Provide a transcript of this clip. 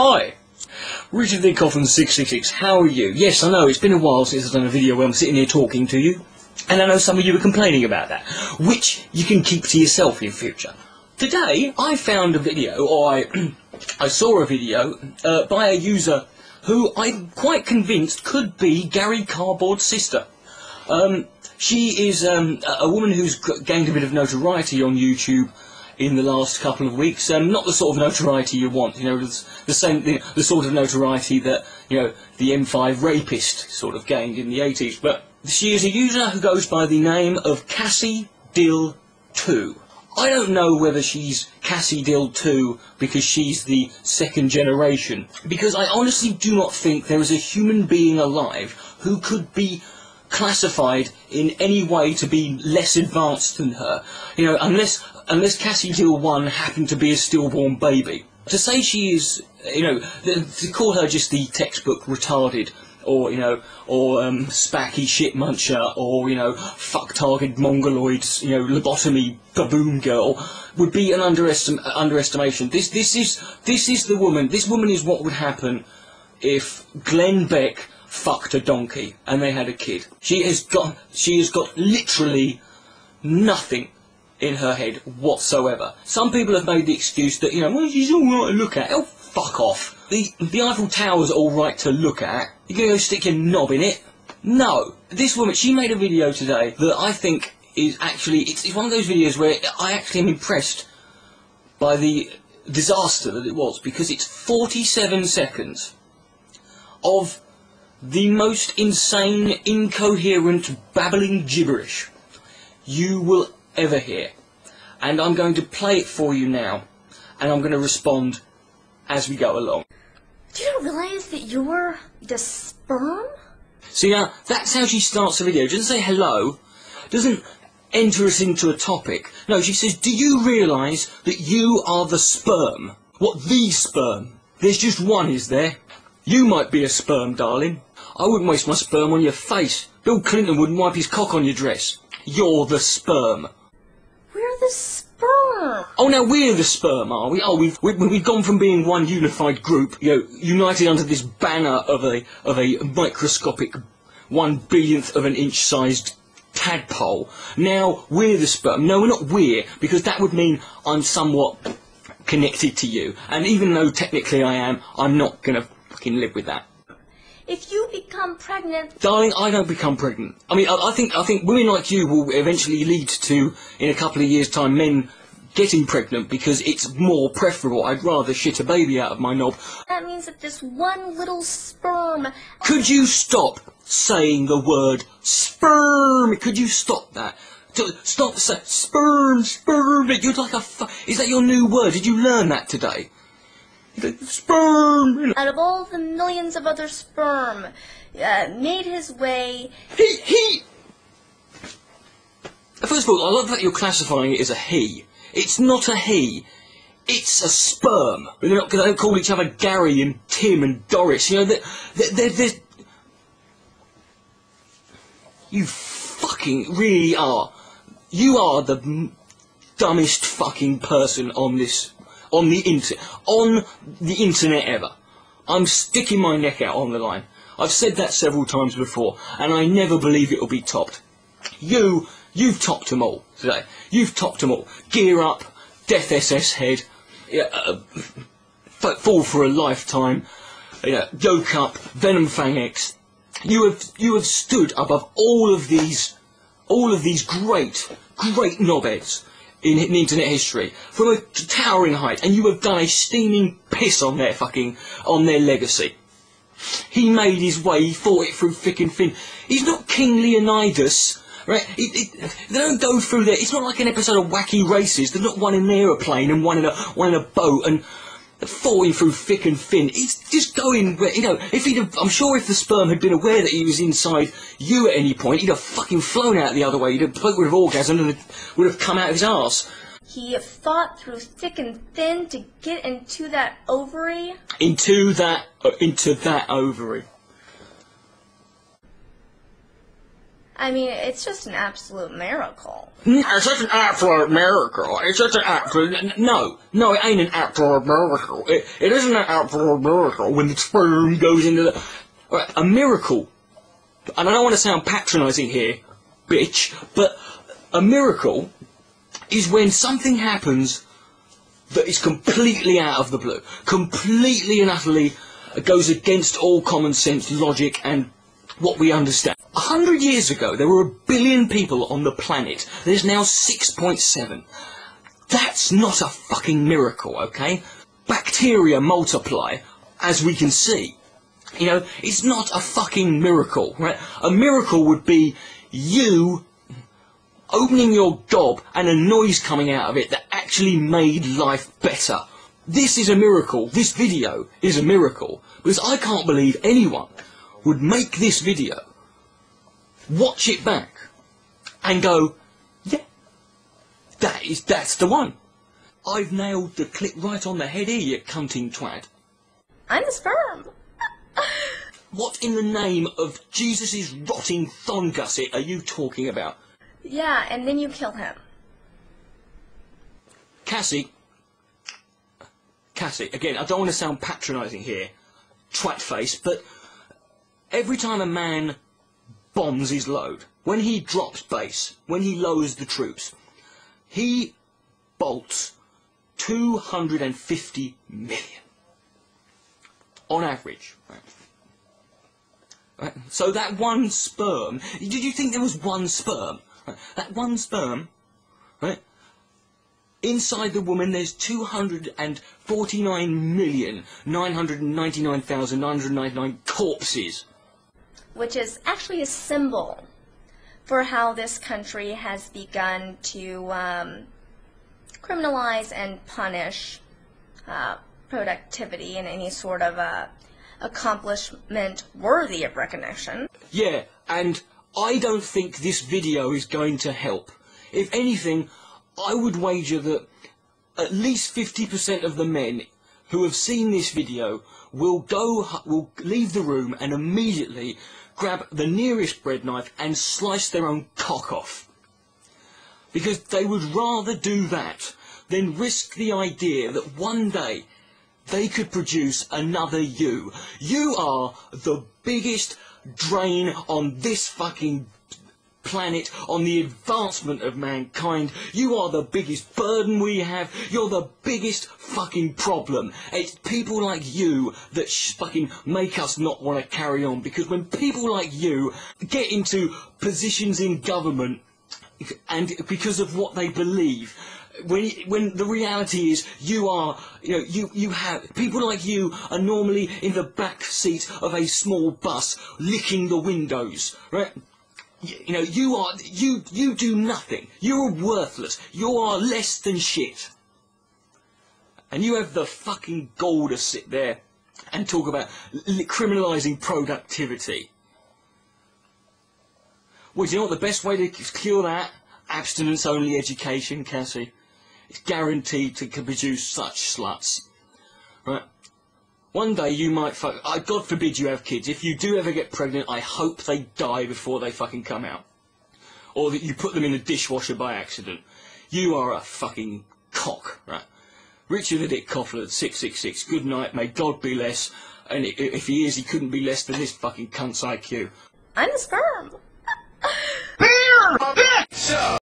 Hi, Richard the Coffin 666, how are you? Yes, I know, it's been a while since I've done a video where I'm sitting here talking to you, and I know some of you are complaining about that, which you can keep to yourself in future. Today, I found a video, or I saw a video, by a user who I'm quite convinced could be Gary Cardboard's sister. She is a woman who's gained a bit of notoriety on YouTube in the last couple of weeks. Not the sort of notoriety you want, you know, the sort of notoriety that, you know, the M5 rapist sort of gained in the 80s. But she is a user who goes by the name of Cassie Dill 2. I don't know whether she's Cassie Dill 2 because she's the second generation, because I honestly do not think there is a human being alive who could be classified in any way to be less advanced than her, you know, unless Cassie Dill 1 happened to be a stillborn baby. To say she is, you know, to call her just the textbook retarded, or, you know, or spacky shit muncher, or, you know, fuck-target mongoloids, you know, lobotomy baboon girl, would be an underestimation. This is the woman. This woman is what would happen if Glenn Beck fucked a donkey and they had a kid. She has got literally nothing in her head whatsoever. Some people have made the excuse that, you know, well, she's all right to look at. Oh, fuck off. The Eiffel Tower's all right to look at. You're going to go stick your knob in it? No. This woman, she made a video today that I think is actually, it's one of those videos where I actually am impressed by the disaster that it was, because it's 47 seconds of the most insane, incoherent, babbling gibberish you will ever hear. And I'm going to play it for you now, and I'm going to respond as we go along. Do you realize that you're the sperm? See, now, that's how she starts the video. She doesn't say hello, doesn't enter us into a topic. No, she says, do you realise that you are the sperm? What, the sperm? There's just one, is there? You might be a sperm, darling. I wouldn't waste my sperm on your face. Bill Clinton wouldn't wipe his cock on your dress. You're the sperm. We're the sperm. Oh, now we're the sperm, are we? Oh, we've gone from being one unified group, you know, united under this banner of a microscopic 1/1000th of an inch sized tadpole. Now we're the sperm. No, we're not we're, because that would mean I'm somewhat connected to you. And even though technically I am, I'm not gonna fucking live with that. If you become pregnant... Darling, I don't become pregnant. I mean, I think women like you will eventually lead to, in a couple of years' time, men getting pregnant, because it's more preferable. I'd rather shit a baby out of my knob. That means that this one little sperm... Could you stop saying the word sperm? Could you stop that? Stop saying sperm, sperm. You're like a is that your new word? Did you learn that today? Sperm! Out of all the millions of other sperm, made his way... He... First of all, I love that you're classifying it as a he. It's not a he. It's a sperm. They don't call each other Gary and Tim and Doris. You know, they're... You fucking really are. You are the dumbest fucking person on the internet ever. I'm sticking my neck out on the line. I've said that several times before, and I never believe it'll be topped. You've topped them all today. You've topped them all. Gear Up, Death SS Head, Fall for a Lifetime, Yoke Up, Venom Fang X. You have stood above all of these great knobheads in internet history from a towering height, and you have done a steaming piss on their legacy. He made his way, he fought it through thick and thin. He's not King Leonidas, right? They don't go through there. It's not like an episode of Wacky Races. There's not one in an aeroplane and one in a boat and falling through thick and thin. It's just going where, you know, I'm sure if the sperm had been aware that he was inside you at any point, he'd have fucking flown out the other way. He'd have would have orgasmed and would have come out of his arse. He fought through thick and thin to get into that ovary. Into that ovary. I mean, it's just an absolute miracle. It's such an absolute miracle. It's such an absolute... No, it ain't an absolute miracle. It isn't an absolute miracle when the sperm goes into the... Right, a miracle, and I don't want to sound patronising here, bitch, but a miracle is when something happens that is completely out of the blue. Completely and utterly goes against all common sense, logic, and what we understand. 100 years ago, there were 1 billion people on the planet. There's now 6.7. That's not a fucking miracle, okay? Bacteria multiply, as we can see. You know, it's not a fucking miracle, right? A miracle would be you opening your gob and a noise coming out of it that actually made life better. This is a miracle. This video is a miracle. Because I can't believe anyone would make this video, watch it back, and go, yeah, that's the one. I've nailed the clip right on the head here, you cunting twat. I'm the sperm. What in the name of Jesus' rotting thon gusset are you talking about? Yeah, and then you kill him. Cassie, again, I don't want to sound patronising here, twat face, but every time a man bombs his load, when he drops base, when he lowers the troops, he bolts 250 million. On average. Right? So that one sperm, did you think there was one sperm? Right? That one sperm, right? Inside the woman there's 249,999,999 corpses. Which is actually a symbol for how this country has begun to criminalize and punish productivity and any sort of accomplishment worthy of recognition. Yeah, and I don't think this video is going to help. If anything, I would wager that at least 50% of the men who have seen this video will leave the room and immediately grab the nearest bread knife and slice their own cock off. Because they would rather do that than risk the idea that one day they could produce another you. You are the biggest drain on this fucking planet, on the advancement of mankind. You are the biggest burden we have. You're the biggest fucking problem. It's people like you that fucking make us not want to carry on, because when people like you get into positions in government, and because of what they believe, when the reality is you have people like you are normally in the back seat of a small bus licking the windows, right? You know, you do nothing. You're worthless. You are less than shit. And you have the fucking gall to sit there and talk about criminalising productivity. Well, do you know what the best way to cure that? Abstinence-only education, Cassie. It's guaranteed to produce such sluts. Right? One day you might God forbid you have kids. If you do ever get pregnant, I hope they die before they fucking come out. Or that you put them in the dishwasher by accident. You are a fucking cock, right? Richard the Dick Coughlin, 666. Good night, may God be less. And if he is, he couldn't be less than this fucking cunt's IQ. I'm the sperm.